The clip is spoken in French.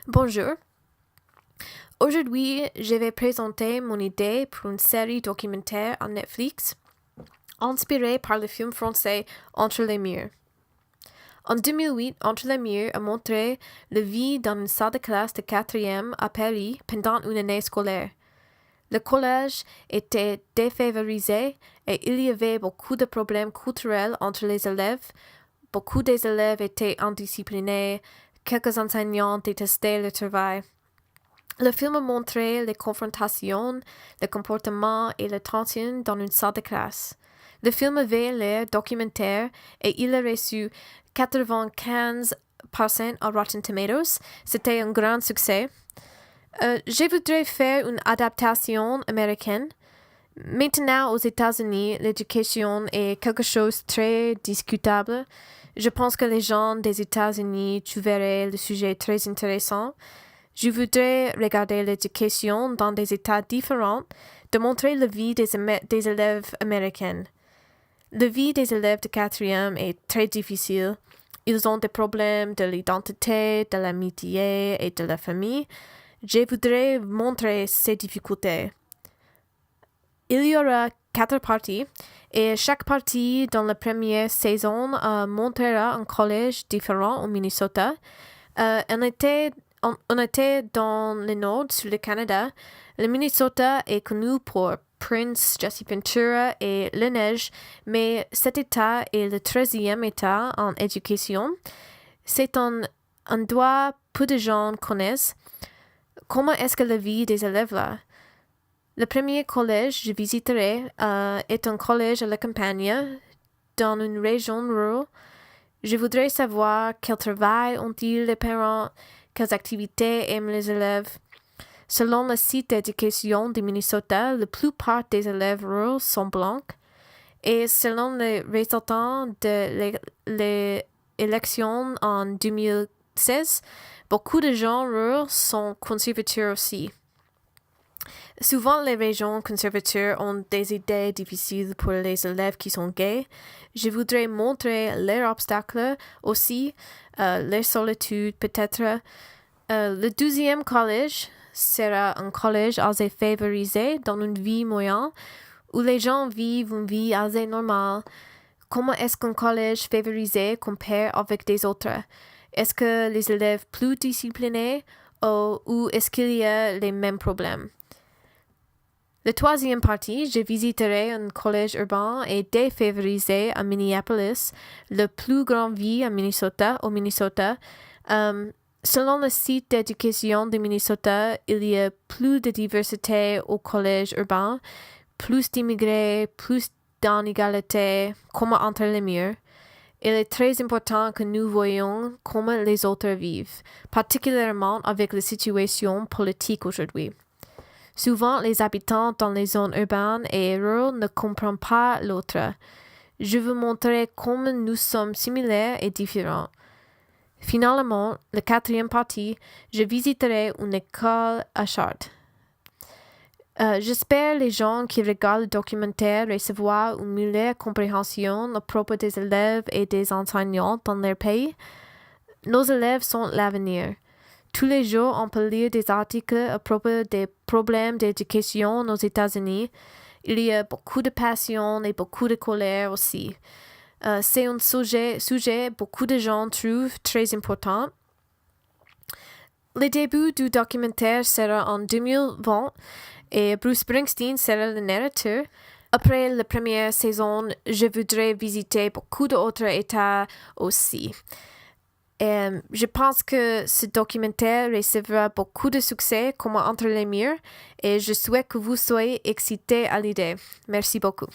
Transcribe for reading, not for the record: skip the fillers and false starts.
Bonjour. Aujourd'hui, je vais présenter mon idée pour une série documentaire à Netflix inspirée par le film français Entre les murs. En 2008, Entre les murs a montré la vie dans une salle de classe de 4e à Paris pendant une année scolaire. Le collège était défavorisé et il y avait beaucoup de problèmes culturels entre les élèves. Beaucoup des élèves étaient indisciplinés, quelques enseignants détestaient le travail. Le film montrait les confrontations, le comportement et les tensions dans une salle de classe. Le film avait l'air documentaire et il a reçu 95% à Rotten Tomatoes. C'était un grand succès. Je voudrais faire une adaptation américaine. Maintenant, aux États-Unis, l'éducation est quelque chose de très discutable. Je pense que les gens des États-Unis trouveraient le sujet très intéressant. Je voudrais regarder l'éducation dans des États différents, de montrer la vie des élèves américains. La vie des élèves de 4e est très difficile. Ils ont des problèmes de l'identité, de l'amitié et de la famille. Je voudrais montrer ces difficultés. Il y aura 4 parties et chaque partie dans la première saison montrera un collège différent au Minnesota. On était dans le nord, sur le Canada. Le Minnesota est connu pour Prince, Jesse Ventura et la neige, mais cet État est le 13e État en éducation. C'est un endroit peu de gens connaissent. Comment est-ce que la vie des élèves là? Le premier collège que je visiterai est un collège à la campagne, dans une région rurale. Je voudrais savoir quel travail ont-ils les parents, quelles activités aiment les élèves. Selon le site d'éducation du Minnesota, la plupart des élèves ruraux sont blancs. Et selon les résultats de l'élection en 2016, beaucoup de gens ruraux sont conservateurs aussi. Souvent, les régions conservateurs ont des idées difficiles pour les élèves qui sont gays. Je voudrais montrer leurs obstacles aussi, leur solitude peut-être. Le 12e collège sera un collège assez favorisé dans une vie moyenne, où les gens vivent une vie assez normale. Comment est-ce qu'un collège favorisé compare avec des autres? Est-ce que les élèves plus disciplinés ou est-ce qu'il y a les mêmes problèmes? La 3e partie, je visiterai un collège urbain et défavorisé à Minneapolis, le plus grand ville au Minnesota. Selon le site d'éducation du Minnesota, il y a plus de diversité au collège urbain, plus d'immigrés, plus d'inégalités, comme entre les murs. Il est très important que nous voyions comment les autres vivent, particulièrement avec la situation politique aujourd'hui. Souvent, les habitants dans les zones urbaines et rurales ne comprennent pas l'autre. Je veux montrer comment nous sommes similaires et différents. Finalement, la 4e partie, je visiterai une école à Chartres. J'espère les gens qui regardent le documentaire recevoir une meilleure compréhension à propos des élèves et des enseignants dans leur pays. Nos élèves sont l'avenir. Tous les jours, on peut lire des articles à propos des problèmes d'éducation aux États-Unis. Il y a beaucoup de passion et beaucoup de colère aussi. C'est un sujet que beaucoup de gens trouvent très important. Le début du documentaire sera en 2020 et Bruce Springsteen sera le narrateur. Après la première saison, je voudrais visiter beaucoup d'autres États aussi. Je pense que ce documentaire recevra beaucoup de succès comme Entre les murs et je souhaite que vous soyez excités à l'idée. Merci beaucoup.